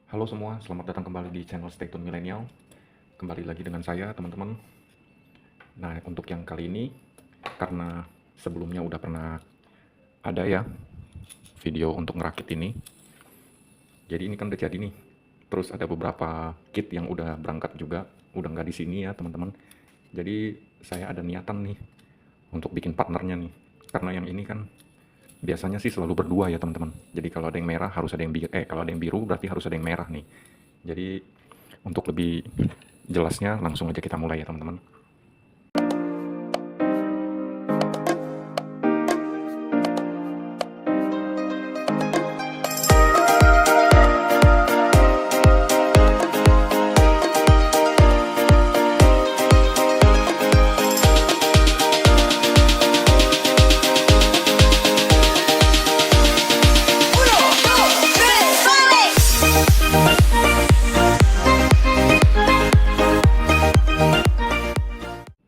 Halo semua, selamat datang kembali di channel Stay Tune Millennial. Kembali lagi dengan saya, teman-teman. Nah, untuk yang kali ini, karena sebelumnya udah pernah ada ya video untuk ngerakit ini. Jadi ini kan udah jadi nih. Terus ada beberapa kit yang udah berangkat juga, udah nggak di sini ya, teman-teman. Jadi saya ada niatan nih untuk bikin partnernya nih. Karena yang ini kan biasanya sih selalu berdua ya, teman-teman. Jadi kalau ada yang merah harus ada yang kalau ada yang biru berarti harus ada yang merah nih. Jadi untuk lebih jelasnya langsung aja kita mulai ya, teman-teman.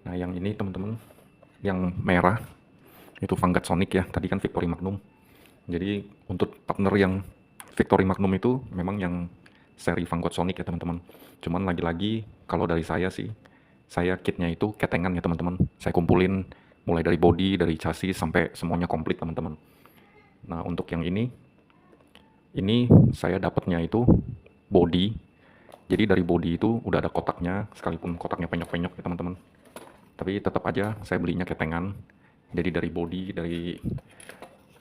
Nah, yang ini teman-teman, yang merah itu Vanguard Sonic ya. Tadi kan Victory Magnum. Jadi untuk partner yang Victory Magnum itu memang yang seri Vanguard Sonic ya, teman-teman. Cuman lagi-lagi kalau dari saya sih, saya kitnya itu ketengan ya, teman-teman. Saya kumpulin mulai dari body, dari chassis sampai semuanya komplit, teman-teman. Nah, untuk yang ini saya dapatnya itu body. Jadi dari body itu udah ada kotaknya, sekalipun kotaknya penyok-penyok ya, teman-teman. Tapi tetap aja saya belinya ketengan. Jadi dari body, dari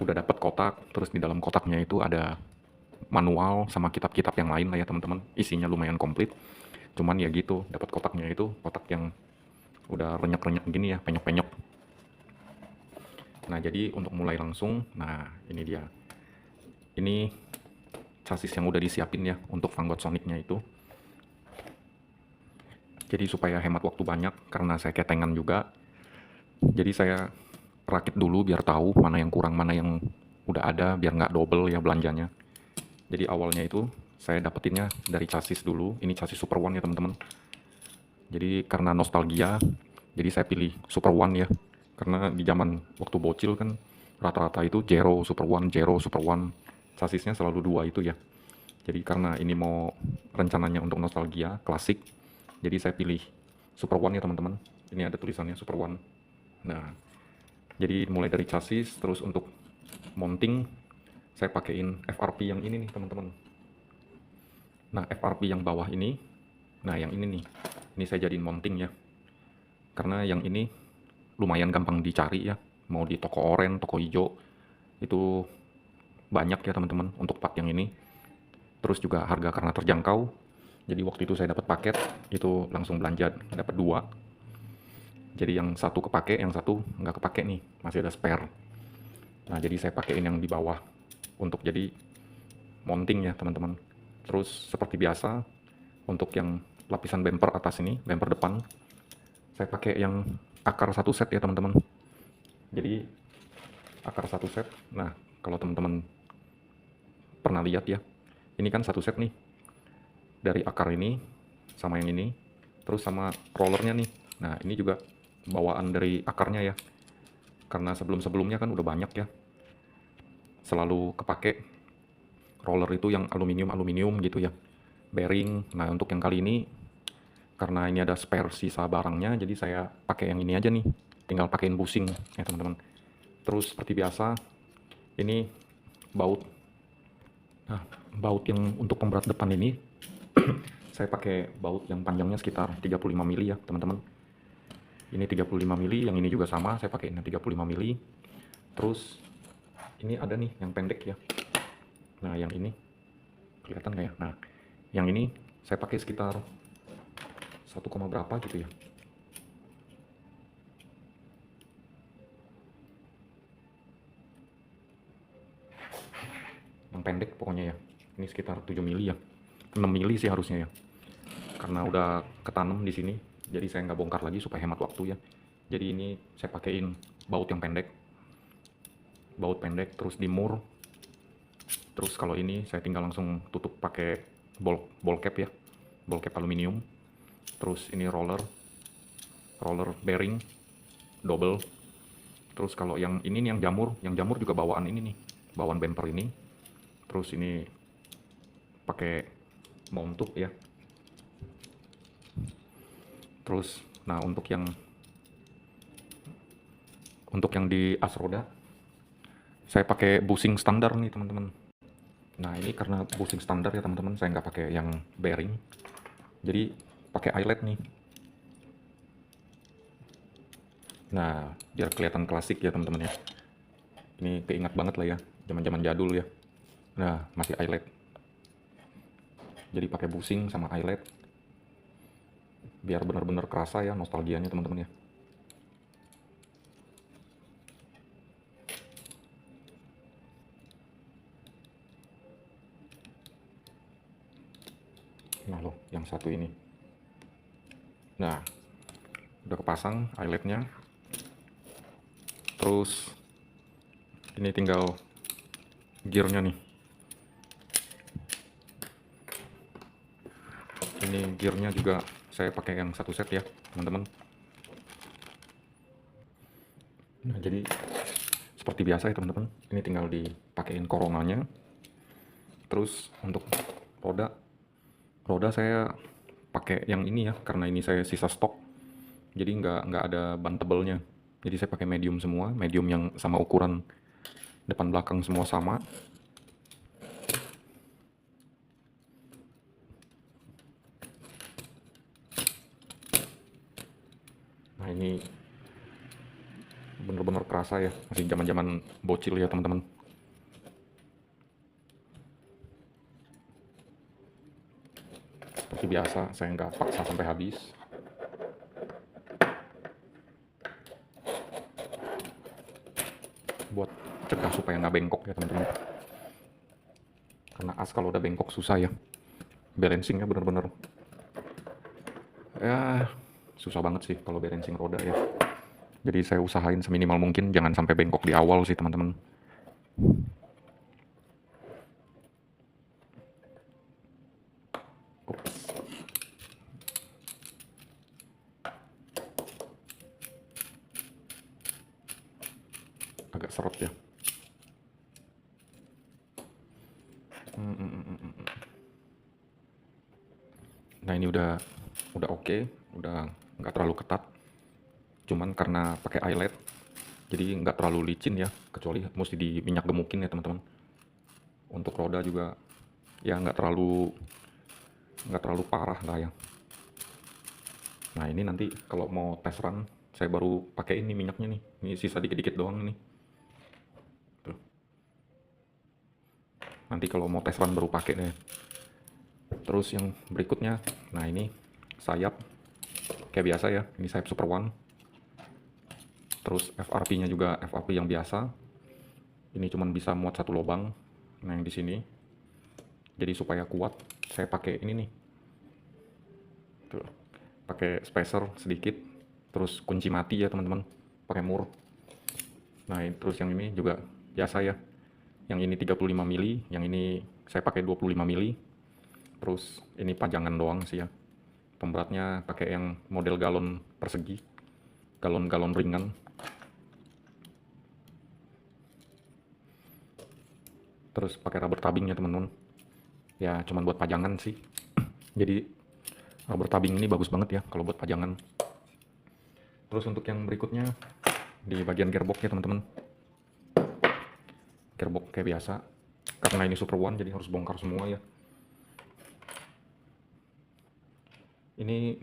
udah dapat kotak, terus di dalam kotaknya itu ada manual sama kitab-kitab yang lain lah ya, teman-teman. Isinya lumayan komplit. Cuman ya gitu, dapat kotaknya itu kotak yang udah renyek-renyek gini ya, penyok-penyok. Nah, jadi untuk mulai langsung, nah ini dia. Ini chassis yang udah disiapin ya untuk Vanguard Sonic-nya itu. Jadi supaya hemat waktu banyak karena saya ketengan juga. Jadi saya rakit dulu biar tahu mana yang kurang, mana yang udah ada, biar nggak double ya belanjanya. Jadi awalnya itu saya dapetinnya dari chassis dulu. Ini chassis Super One ya, teman-teman. Jadi karena nostalgia, jadi saya pilih Super One ya. Karena di zaman waktu bocil kan rata-rata itu Zero Super One, Zero Super One. Chassisnya selalu dua itu ya. Jadi karena ini mau rencananya untuk nostalgia, klasik, jadi saya pilih Super One ya, teman-teman. Ini ada tulisannya Super One. Nah, jadi mulai dari chassis, terus untuk mounting, saya pakaiin FRP yang ini nih, teman-teman. Nah, FRP yang bawah ini, nah yang ini nih, ini saya jadiin mounting ya. Karena yang ini lumayan gampang dicari ya, mau di toko oranye, toko hijau, itu banyak ya, teman-teman, untuk part yang ini. Terus juga harga karena terjangkau, jadi waktu itu saya dapat paket, itu langsung belanja, dapat dua. Jadi yang satu kepake, yang satu nggak kepake nih, masih ada spare. Nah, jadi saya pakein yang di bawah untuk jadi mounting ya, teman-teman. Terus seperti biasa, untuk yang lapisan bumper atas ini, bumper depan, saya pakai yang akar satu set ya, teman-teman. Jadi akar satu set. Nah, kalau teman-teman pernah lihat ya, ini kan satu set nih. Dari akar ini sama yang ini, terus sama rollernya nih. Nah, ini juga bawaan dari akarnya ya. Karena sebelum-sebelumnya kan udah banyak ya. Selalu kepake roller itu yang aluminium gitu ya. Bearing. Nah, untuk yang kali ini karena ini ada spare sisa barangnya, jadi saya pakai yang ini aja nih. Tinggal pakein busing ya, teman-teman. Terus seperti biasa, ini baut. Nah, baut yang untuk pemberat depan ini saya pakai baut yang panjangnya sekitar 35 mili ya, teman-teman. Ini 35 mili, yang ini juga sama, saya pakai 35 mili. Terus ini ada nih yang pendek ya. Nah, yang ini kelihatan nggak ya? Nah, yang ini saya pakai sekitar 1, berapa gitu ya. Yang pendek pokoknya ya. Ini sekitar 7 mili ya. 6 mili sih harusnya ya. Karena udah ketanam di sini, jadi saya nggak bongkar lagi supaya hemat waktu ya. Jadi ini saya pakein baut yang pendek. Baut pendek, terus dimur. Terus kalau ini saya tinggal langsung tutup pakai ball cap ya. Ball cap aluminium. Terus ini roller bearing double. Terus kalau yang ini nih yang jamur juga bawaan ini nih, bawaan bumper ini. Terus ini pakai montuk ya. Terus nah untuk yang di as roda saya pakai bushing standar nih teman-teman. Nah ini karena bushing standar ya teman-teman, saya nggak pakai yang bearing, jadi pakai eyelet nih. Nah biar kelihatan klasik ya teman-teman ya, ini keingat banget lah ya, zaman-zaman jadul ya. Nah masih eyelet, jadi pakai bushing sama eyelet biar benar-benar kerasa ya nostalgianya teman-teman ya. Nah loh yang satu ini, nah udah kepasang eyeletnya. Terus ini tinggal gearnya nih, ini gearnya juga saya pakai yang satu set ya teman-teman. Nah jadi seperti biasa ya teman-teman, ini tinggal dipakein korongannya. Terus untuk roda saya pakai yang ini ya, karena ini saya sisa stok, jadi nggak ada ban tebelnya, jadi saya pakai medium semua, medium yang sama ukuran depan belakang semua sama. Nah ini bener-bener kerasa ya, masih zaman-zaman bocil ya teman-teman. Seperti biasa saya nggak paksa sampai habis, buat cegah supaya nggak bengkok ya teman-teman. Karena as kalau udah bengkok susah ya, balancingnya bener-bener ya susah banget sih kalau balancing roda ya. Jadi saya usahain seminimal mungkin jangan sampai bengkok di awal sih teman-teman. Agak seret ya. Nah ini udah oke, udah nggak terlalu ketat. Cuman karena pakai eyelet, jadi nggak terlalu licin ya, kecuali mesti di minyak gemukin ya teman-teman. Untuk roda juga ya nggak terlalu parah lah ya. Nah ini nanti kalau mau tes run, saya baru pakai ini minyaknya nih. Ini sisa dikit-dikit doang nih. Tuh. Nanti kalau mau tes run baru pakai deh. Terus yang berikutnya, nah ini sayap kayak biasa ya, ini sayap Super One. Terus FRP-nya juga FRP yang biasa. Ini cuman bisa muat satu lubang. Nah yang di sini. Jadi supaya kuat, saya pakai ini nih. Tuh. Pakai spacer sedikit. Terus kunci mati ya teman-teman. Pakai mur. Nah terus yang ini juga biasa ya. Yang ini 35 mili, yang ini saya pakai 25 mili. Terus ini pajangan doang sih ya. Pemberatnya pakai yang model galon persegi. Galon-galon ringan. Terus pakai rubber tubbing ya teman-teman. Ya cuman buat pajangan sih. Jadi rubber tubbing ini bagus banget ya kalau buat pajangan. Terus untuk yang berikutnya di bagian gearbox ya teman-teman. Gearbox kayak biasa. Karena ini Super One jadi harus bongkar semua ya. Ini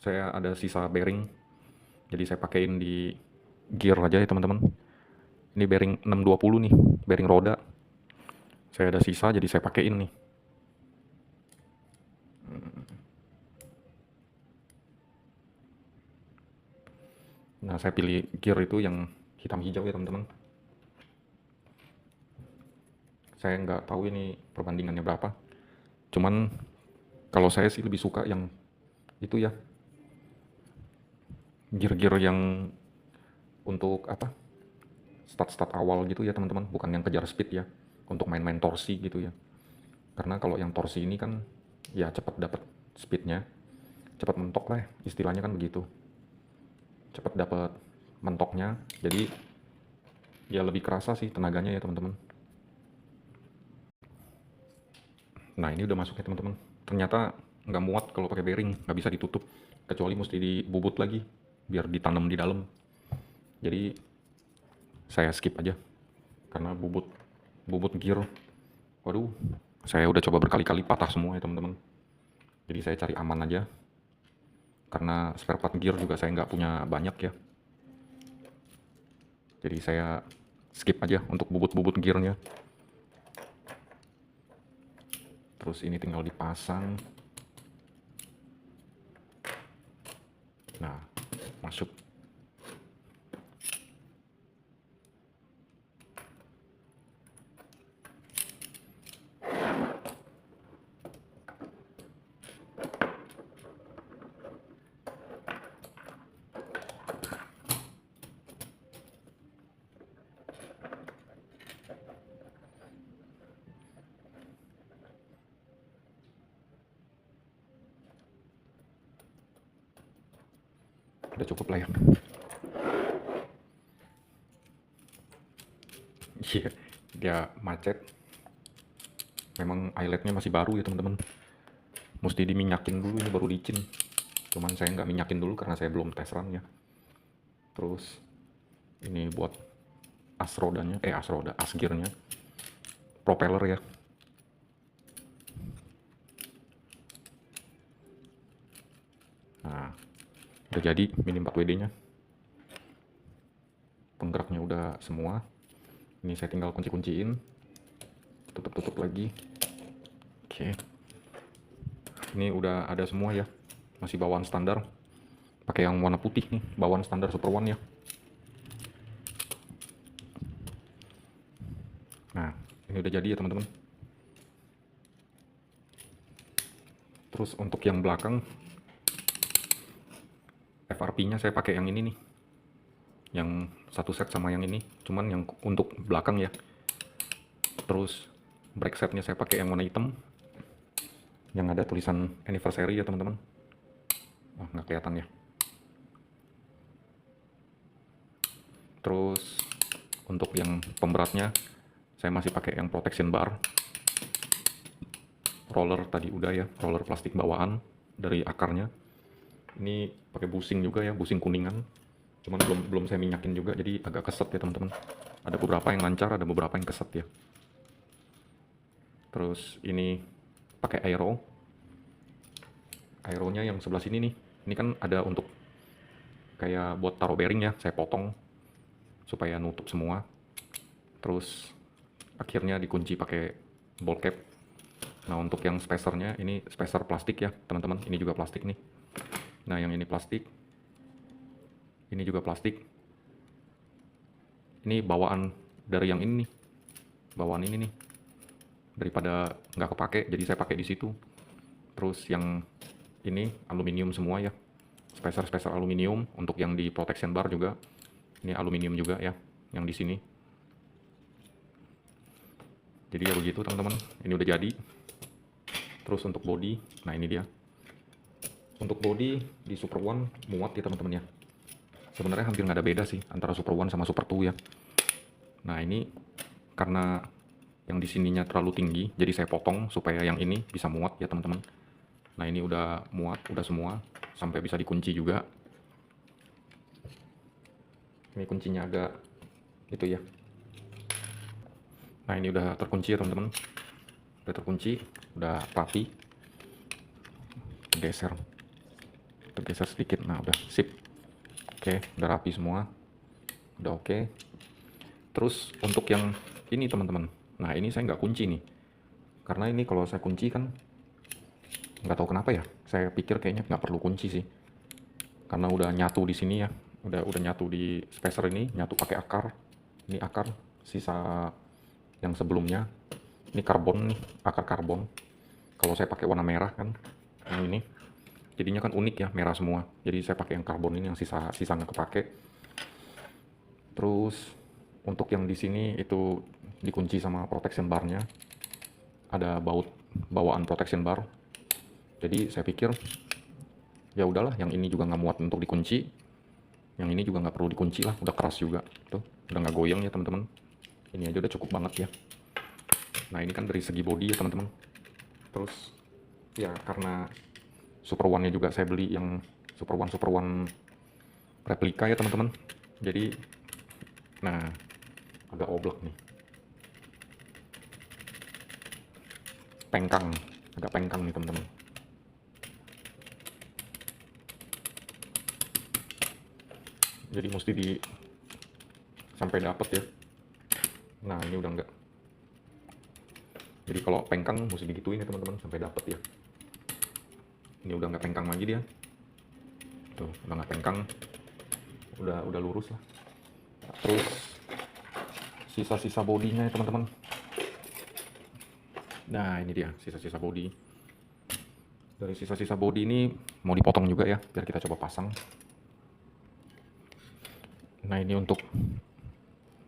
saya ada sisa bearing. Jadi saya pakein di gear aja ya teman-teman. Ini bearing 620 nih, bearing roda. Saya ada sisa jadi saya pakein nih. Nah saya pilih gear itu yang hitam hijau ya teman-teman. Saya nggak tahu ini perbandingannya berapa. Cuman kalau saya sih lebih suka yang itu ya, gear-gear yang untuk apa, start awal gitu ya teman-teman, bukan yang kejar speed ya, untuk main-main torsi gitu ya. Karena kalau yang torsi ini kan ya cepat dapat speednya, cepat mentok lah istilahnya kan begitu, cepat dapat mentoknya, jadi ya lebih kerasa sih tenaganya ya teman-teman. Nah ini udah masuk ya teman-teman. Ternyata nggak muat kalau pakai bearing, nggak bisa ditutup. Kecuali mesti dibubut lagi, biar ditanam di dalam. Jadi saya skip aja, karena bubut gear. Waduh, saya udah coba berkali-kali patah semua ya teman-teman. Jadi saya cari aman aja, karena spare part gear juga saya nggak punya banyak ya. Jadi saya skip aja untuk bubut-bubut gearnya. Terus ini tinggal dipasang. Nah, masuk. Udah cukup lah ya. Iya, dia macet. Memang eyeletnya masih baru ya teman-teman. Mesti diminyakin dulu, ini baru licin. Cuman saya nggak minyakin dulu karena saya belum tes run ya. Terus ini buat as rodanya, as gearnya, propeller ya. Nah, udah jadi mini 4WD nya. Penggeraknya udah semua. Ini saya tinggal kunci-kunciin, tutup-tutup lagi. Oke, ini udah ada semua ya. Masih bawaan standar, pakai yang warna putih nih, bawaan standar Super One ya. Nah, ini udah jadi ya teman-teman. Terus untuk yang belakang, FRP-nya saya pakai yang ini nih, yang satu set sama yang ini, cuman yang untuk belakang ya. Terus brake setnya saya pakai yang warna hitam, yang ada tulisan anniversary ya teman-teman. Oh, nggak kelihatan ya. Terus untuk yang pemberatnya saya masih pakai yang protection bar. Roller tadi udah ya, roller plastik bawaan dari akarnya. Ini pakai busing juga ya, busing kuningan. Cuman belum saya minyakin juga, jadi agak keset ya teman-teman. Ada beberapa yang lancar, ada beberapa yang keset ya. Terus ini pakai aero. Aeronya yang sebelah sini nih. Ini kan ada untuk kayak buat taruh bearing ya, saya potong supaya nutup semua. Terus akhirnya dikunci pakai bolt cap. Nah untuk yang spacernya, ini spacer plastik ya teman-teman, ini juga plastik nih. Nah yang ini plastik, ini juga plastik. Ini bawaan dari yang ini nih, bawaan ini nih, daripada nggak kepake jadi saya pakai di situ. Terus yang ini aluminium semua ya, spacer aluminium. Untuk yang di protection bar juga ini aluminium juga ya, yang di sini. Jadi ya begitu teman-teman, ini udah jadi. Terus untuk body, nah ini dia. Untuk body di Super One muat ya teman-teman ya. Sebenarnya hampir nggak ada beda sih antara Super One sama Super 2 ya. Nah ini karena yang di sininya terlalu tinggi, jadi saya potong supaya yang ini bisa muat ya teman-teman. Nah ini udah muat, udah semua, sampai bisa dikunci juga. Ini kuncinya agak itu ya. Nah ini udah terkunci ya teman-teman. Udah terkunci, udah rapi. Tergeser sedikit, nah udah sip. Oke, udah rapi semua, udah oke. Terus untuk yang ini teman-teman, nah ini saya nggak kunci nih, karena ini kalau saya kunci kan nggak tahu kenapa ya, saya pikir kayaknya nggak perlu kunci sih, karena udah nyatu di sini ya, udah nyatu di spacer ini, nyatu pakai akar. Ini akar sisa yang sebelumnya, ini karbon nih, akar karbon. Kalau saya pakai warna merah kan, yang ini jadinya kan unik ya, merah semua. Jadi saya pakai yang karbon ini, yang sisa nggak kepake. Terus untuk yang di sini itu dikunci sama protection barnya, ada bawaan protection bar. Jadi saya pikir ya udahlah, yang ini juga nggak muat untuk dikunci, yang ini juga nggak perlu dikunci lah, udah keras juga tuh, udah nggak goyang ya teman-teman. Ini aja udah cukup banget ya. Nah ini kan dari segi body ya teman-teman. Terus ya karena Super One-nya juga saya beli yang Super One replika ya teman-teman. Jadi nah agak oblak nih. Pengkang, agak pengkang nih teman-teman. Jadi mesti di sampai dapet ya. Nah ini udah enggak. Jadi kalau pengkang mesti digituin ya teman-teman sampai dapet ya. Ini udah nggak pengkang lagi dia. Tuh udah nggak pengkang, udah lurus lah. Terus sisa-sisa bodinya ya teman-teman. Nah ini dia sisa-sisa bodi. Dari sisa-sisa bodi ini mau dipotong juga ya, biar kita coba pasang. Nah ini untuk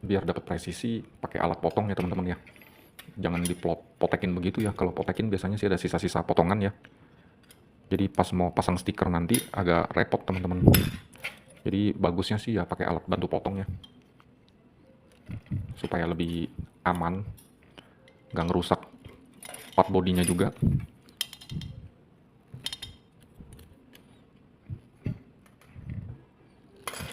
biar dapat presisi pakai alat potong ya teman-teman ya. Jangan dipotekin begitu ya. Kalau potekin biasanya sih ada sisa-sisa potongan ya. Jadi pas mau pasang stiker nanti agak repot teman-teman. Jadi bagusnya sih ya pakai alat bantu potong ya. Supaya lebih aman, nggak ngerusak part bodinya juga.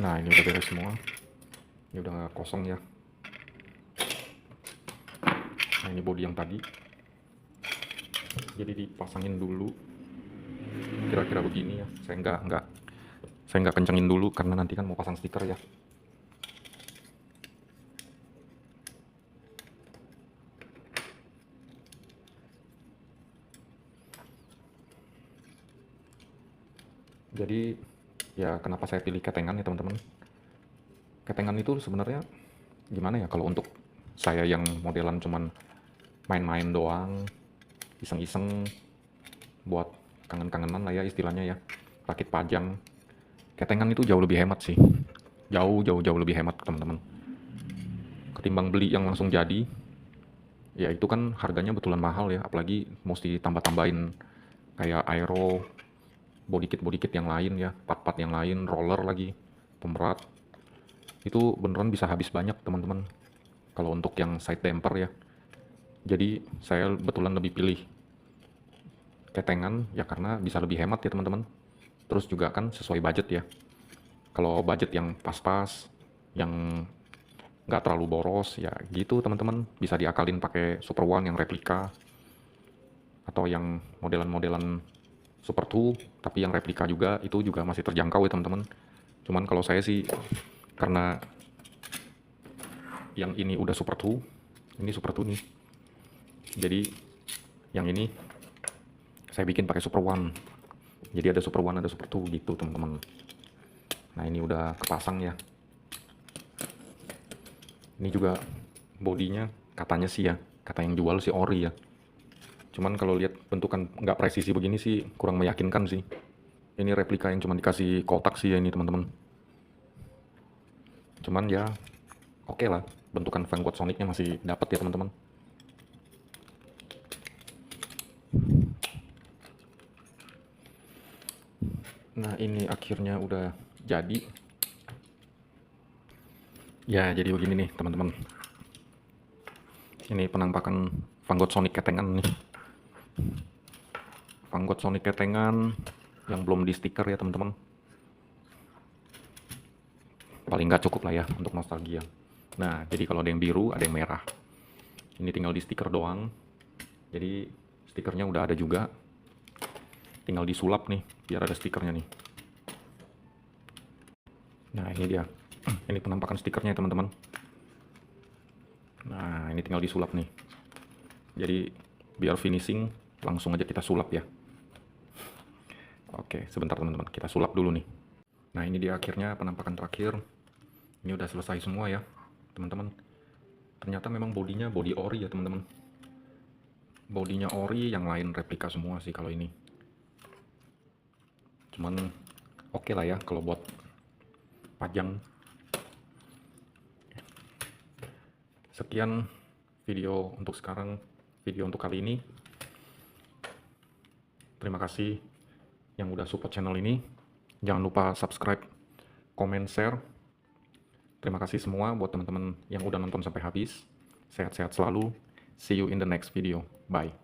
Nah ini udah beres semua. Ini udah nggak kosong ya. Nah ini bodi yang tadi. Jadi dipasangin dulu. Kira-kira begini ya. Saya nggak kencengin dulu karena nanti kan mau pasang stiker ya. Jadi ya kenapa saya pilih ketengan ya teman-teman. Ketengan itu sebenarnya gimana ya, kalau untuk saya yang modelan cuman main-main doang, iseng-iseng buat kangen-kangenan lah ya istilahnya ya, rakit pajang, ketengan itu jauh lebih hemat sih. Jauh lebih hemat teman-teman. Ketimbang beli yang langsung jadi, ya itu kan harganya betulan mahal ya, apalagi mesti tambah-tambahin kayak aero, body kit yang lain ya, part-part yang lain, roller lagi, pemberat. Itu beneran bisa habis banyak teman-teman kalau untuk yang side damper ya. Jadi saya betulan lebih pilih ketengan ya karena bisa lebih hemat ya teman-teman. Terus juga kan sesuai budget ya. Kalau budget yang pas-pas, yang nggak terlalu boros ya gitu teman-teman, bisa diakalin pakai Super One yang replika atau yang modelan-modelan Super 2 tapi yang replika juga, itu juga masih terjangkau ya teman-teman. Cuman kalau saya sih karena yang ini udah Super 2, ini Super 2 nih, jadi yang ini saya bikin pakai Super One. Jadi ada Super One, ada Super 2 gitu teman-teman. Nah ini udah kepasang ya. Ini juga bodinya katanya sih ya, kata yang jual sih ori ya. Cuman kalau lihat bentukan nggak presisi begini sih kurang meyakinkan sih. Ini replika yang cuma dikasih kotak sih ya ini teman-teman. Cuman ya oke lah, bentukan Vanguard Sonicnya masih dapat ya teman-teman. Nah ini akhirnya udah jadi. Ya jadi begini nih teman-teman. Ini penampakan Vanguard Sonic ketengan nih. Vanguard Sonic ketengan yang belum di stiker ya teman-teman. Paling nggak cukup lah ya untuk nostalgia. Nah jadi kalau ada yang biru, ada yang merah. Ini tinggal di stiker doang. Jadi stikernya udah ada juga. Tinggal disulap nih biar ada stikernya nih. Nah ini dia. Ini penampakan stikernya teman-teman. Nah ini tinggal disulap nih. Jadi biar finishing langsung aja kita sulap ya. Oke sebentar teman-teman, kita sulap dulu nih. Nah ini dia akhirnya penampakan terakhir. Ini udah selesai semua ya teman-teman. Ternyata memang bodinya body ori ya teman-teman. Bodinya ori, yang lain replika semua sih kalau ini. Cuman oke lah ya kalau buat pajang. Sekian video untuk sekarang, video untuk kali ini. Terima kasih yang udah support channel ini. Jangan lupa subscribe, comment, share. Terima kasih semua buat teman-teman yang udah nonton sampai habis. Sehat-sehat selalu. See you in the next video. Bye.